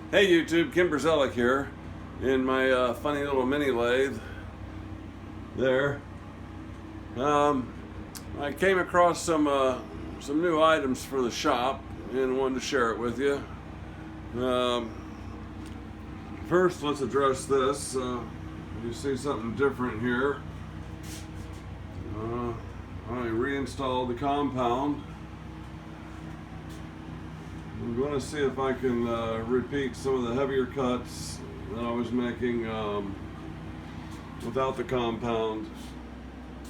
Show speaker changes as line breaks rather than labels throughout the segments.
Hey YouTube, Kim Brzezlik here in my funny little mini lathe there. I came across some new items for the shop and wanted to share it with you. Um, First, let's address this. You see something different here. I reinstalled the compound. I'm going to see if I can repeat some of the heavier cuts that I was making without the compound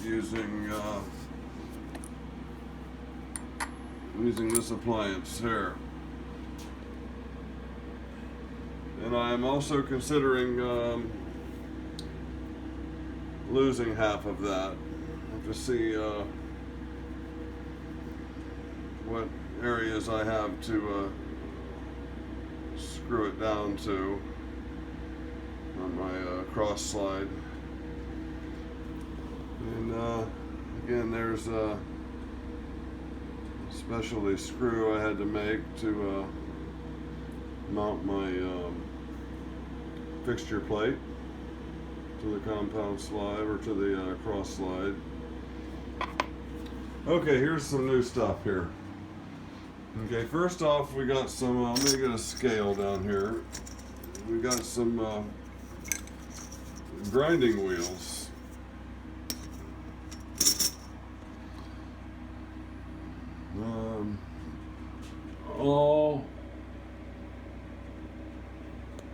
using this appliance here. And I'm also considering losing half of that. I have to see what areas I have to screw it down to on my cross slide. And again, there's a specialty screw I had to make to mount my fixture plate to the compound slide or to the cross slide. Okay, here's some new stuff here. Okay, first off, we got some, let me get a scale down here. We got some grinding wheels. All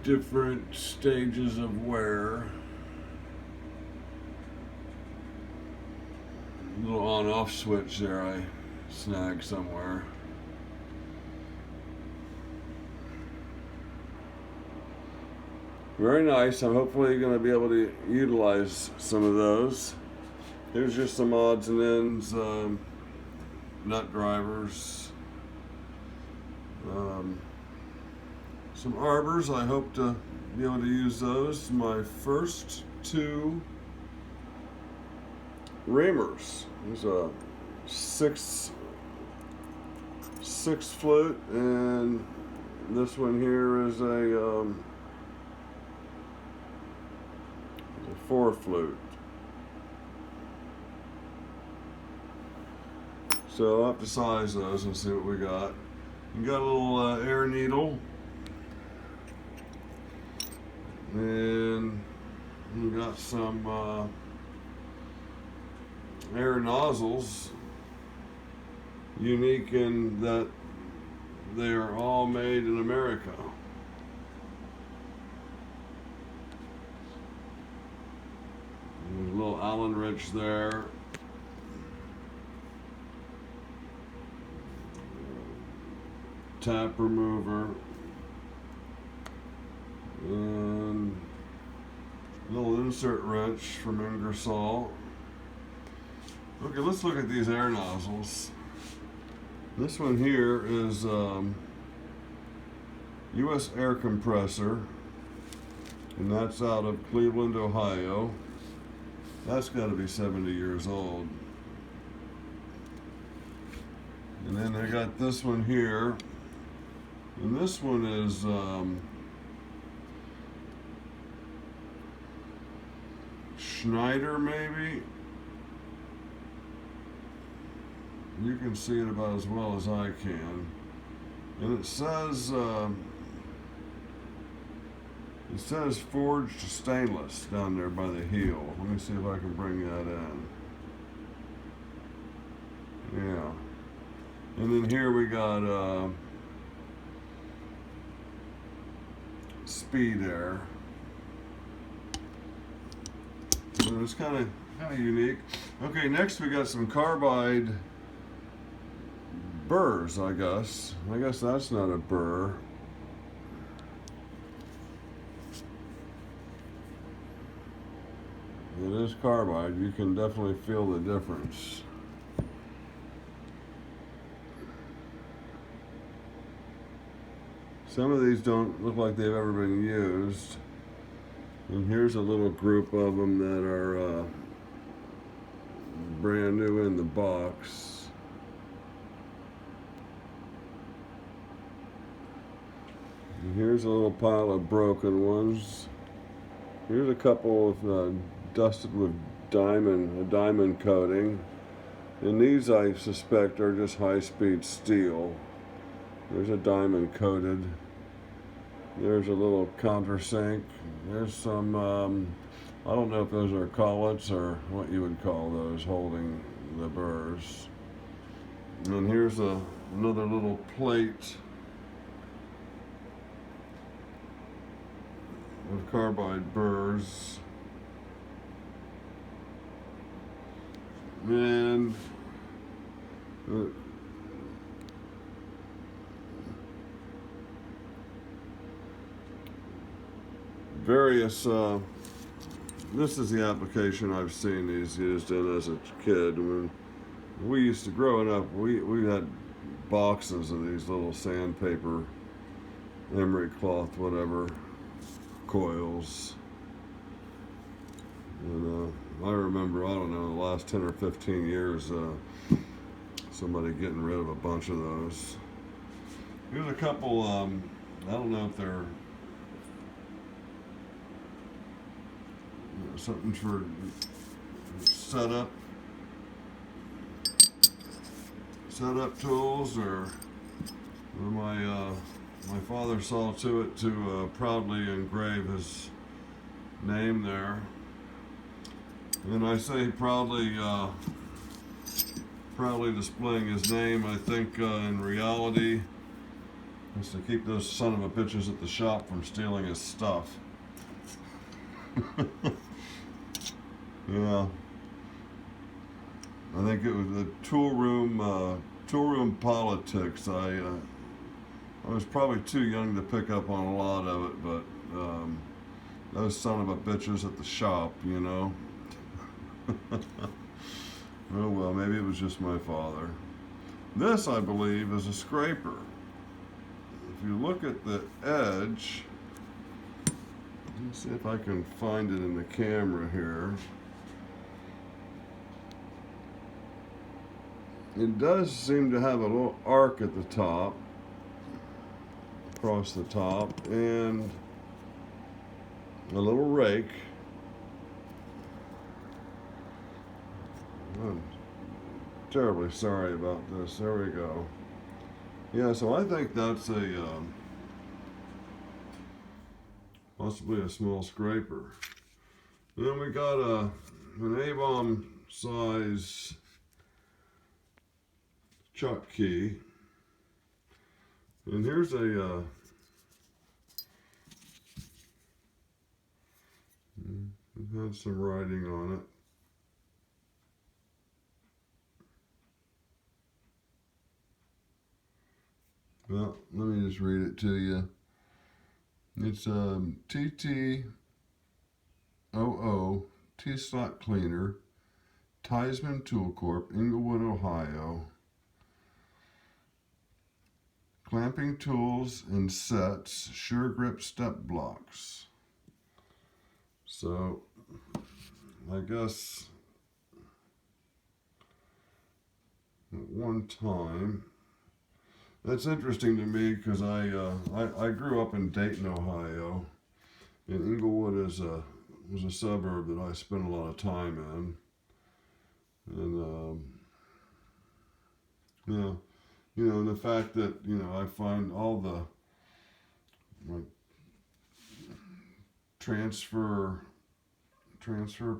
different stages of wear. Little on-off switch there I snagged somewhere. Very nice. I'm hopefully going to be able to utilize some of those. Here's just some odds and ends, nut drivers, some arbors. I hope to be able to use those. My first two reamers. There's a six flute, and this one here is a 4 flute. So I'll have to size those and see what we got. We got a little air needle, and we got some air nozzles, unique in that they are all made in America. There's a little Allen wrench there. Tap remover. And a little insert wrench from Ingersoll. Okay, let's look at these air nozzles. This one here is U.S. air compressor, and that's out of Cleveland, Ohio. That's got to be 70 years old. And then I got this one here, and this one is Schneider, maybe. You can see it about as well as I can. And it says forged stainless down there by the heel. Let me see if I can bring that in. Yeah. And then here we got speed air. So it's kind of unique. Okay, next we got some Carbide burrs, I guess. I guess that's not a burr. It is Carbide. You can definitely feel the difference. Some of these don't look like they've ever been used. And here's a little group of them that are brand new in the box. And here's a little pile of broken ones. Here's a couple of dusted with a diamond coating. And these, I suspect, are just high-speed steel. There's a diamond coated. There's a little countersink. There's some, I don't know if those are collets or what you would call those, holding the burrs. And here's another little plate with carbide burrs. And various, this is the application I've seen these used in as a kid. When we used to, growing up, we had boxes of these little sandpaper, emery cloth, whatever, coils. And I remember, I don't know, the last 10 or 15 years, somebody getting rid of a bunch of those. Here's a couple, I don't know if they're something for setup tools, or my father saw to it to proudly engrave his name there. And I say proudly displaying his name. I think in reality is to keep those son of a bitches at the shop from stealing his stuff. Yeah, I think it was the tool room politics. I was probably too young to pick up on a lot of it, but those son of a bitches at the shop, you know. Oh well, maybe it was just my father. This, I believe, is a scraper. If you look at the edge, let me see if I can find it in the camera here. It does seem to have a little arc at the top, across the top, and a little rake. I'm terribly sorry about this. There we go. Yeah, so I think that's a possibly a small scraper. And then we got an A-bomb size chuck key. And here's a it had some writing on it. Well, let me just read it to you. It's TTOO T-slot cleaner, Tiesman Tool Corp, Inglewood, Ohio. Clamping tools and sets, sure grip step blocks. So, I guess at one time, that's interesting to me because I grew up in Dayton, Ohio, and Inglewood was a suburb that I spent a lot of time in, and yeah, you know, the fact that, you know, I find all the like transfer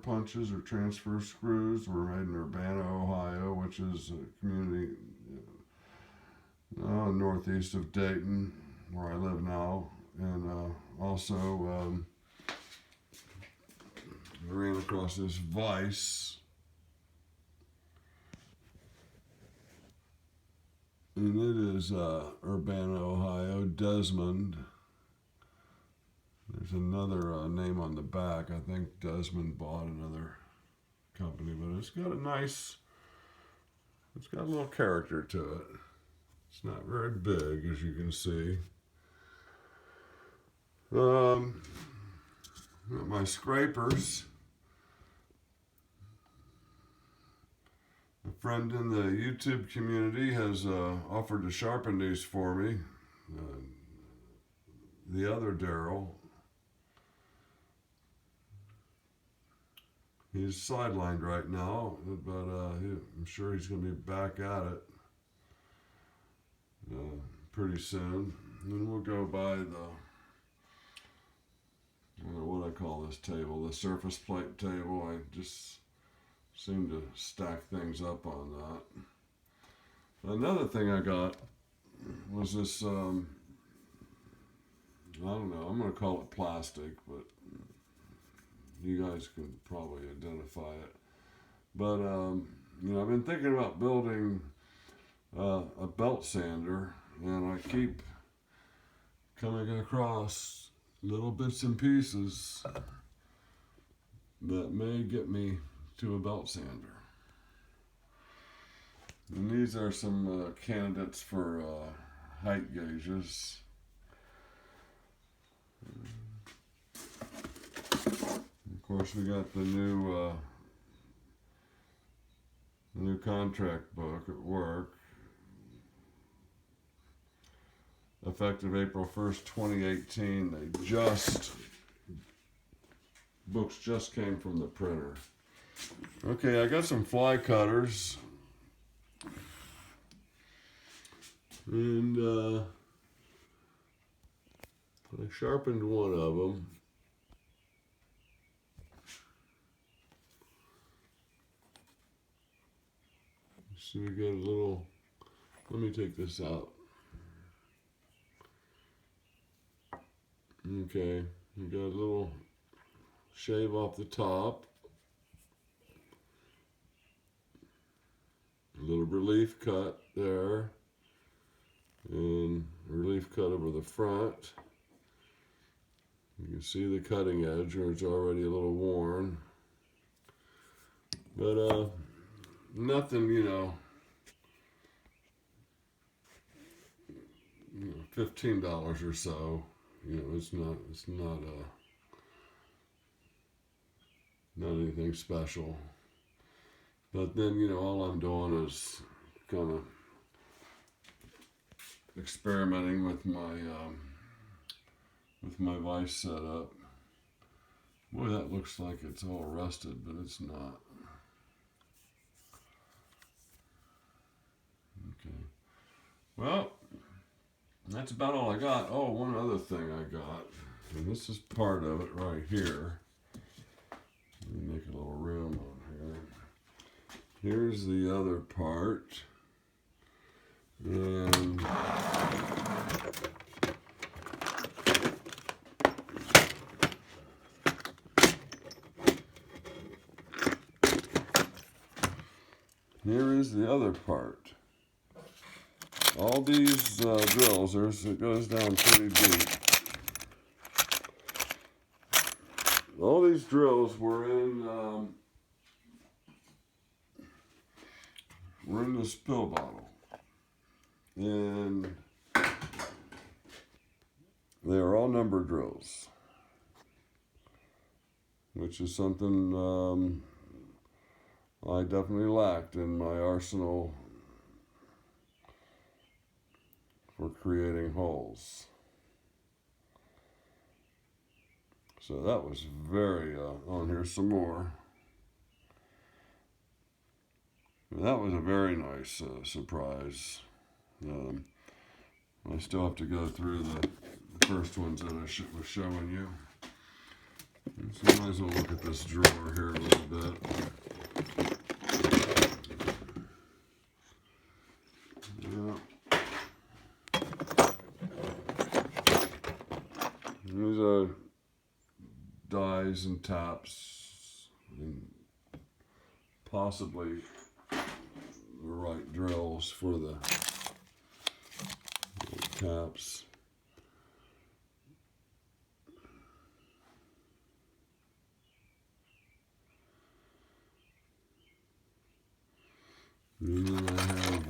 punches or transfer screws were made in Urbana, Ohio, which is a community northeast of Dayton, where I live now, and also I ran across this vise, and it is Urbana, Ohio, Desmond. There's another name on the back. I think Desmond bought another company, but it's got a little character to it. It's not very big, as you can see. My scrapers. A friend in the YouTube community has offered to sharpen these for me. the other Daryl. He's sidelined right now, but I'm sure he's going to be back at it pretty soon. And then we'll go by the, I don't know what I call this table, the surface plate table. I just seem to stack things up on that. Another thing I got was this, I don't know, I'm going to call it plastic, but you guys can probably identify it. But, I've been thinking about building a belt sander, and I keep coming across little bits and pieces that may get me to a belt sander. And these are some candidates for height gauges. Of course, we got the new contract book at work, effective April 1st, 2018. Books just came from the printer. Okay, I got some fly cutters, and I sharpened one of them. So we got a little, let me take this out. Okay, we got a little shave off the top. A little relief cut there. And a relief cut over the front. You can see the cutting edge where it's already a little worn. But nothing, $15 or so. It's not anything special. But then, all I'm doing is kind of experimenting with my vise setup. Boy, that looks like it's all rusted, but it's not. Okay. Well, that's about all I got. Oh, one other thing I got, and this is part of it right here. Let me make a little room on here. Here's the other part. And here is the other part. All these drills, it goes down pretty deep. All these drills were in this pill bottle, and they are all number drills, which is something I definitely lacked in my arsenal for creating holes. So that was very, here's some more. That was a very nice surprise. I still have to go through the first ones that I was showing you. So might as well look at this drawer here a little bit. These are dies and taps, and possibly the right drills for the taps. And then I have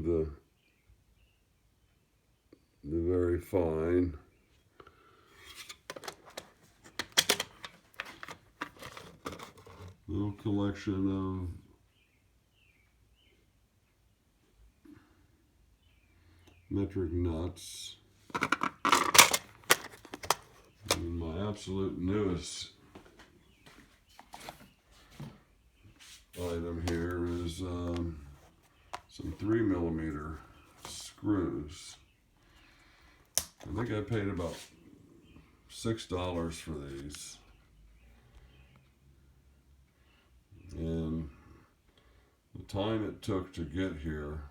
the very fine. Little collection metric nuts. And my absolute newest item here is some 3mm screws. I think I paid about $6 for these. And the time it took to get here,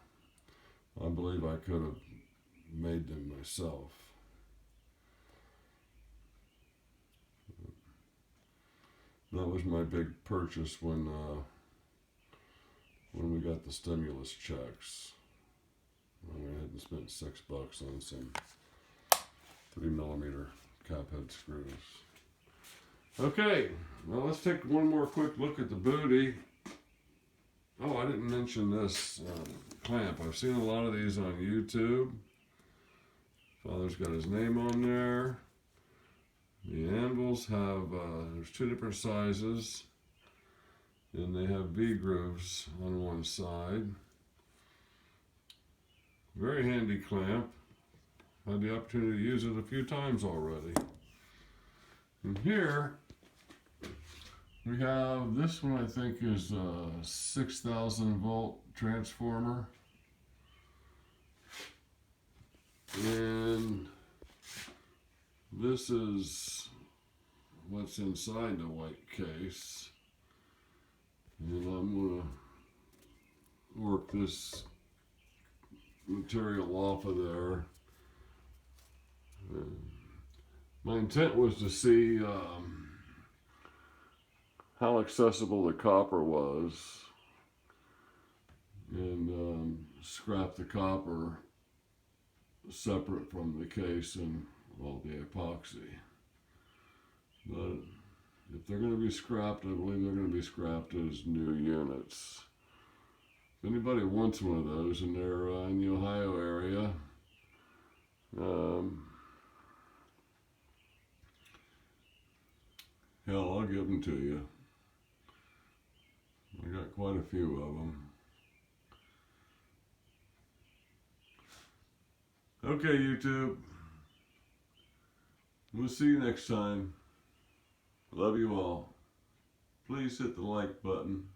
I believe I could have made them myself. That was my big purchase when we got the stimulus checks. I hadn't spent $6 on some 3mm cap head screws. Okay, well, let's take one more quick look at the booty. Oh, I didn't mention this clamp. I've seen a lot of these on YouTube. Father's got his name on there. The anvils have, there's 2 different sizes, and they have V-grooves on one side. Very handy clamp. Had the opportunity to use it a few times already. And here, we have, this one I think is a 6,000 volt transformer. And this is what's inside the white case. And I'm going to work this material off of there. My intent was to see how accessible the copper was, and scrap the copper separate from the case and all the epoxy. But if they're going to be scrapped, I believe they're going to be scrapped as new units. If anybody wants one of those and they're in the Ohio area, hell, I'll give them to you. I got quite a few of them. Okay, YouTube. We'll see you next time. Love you all. Please hit the like button.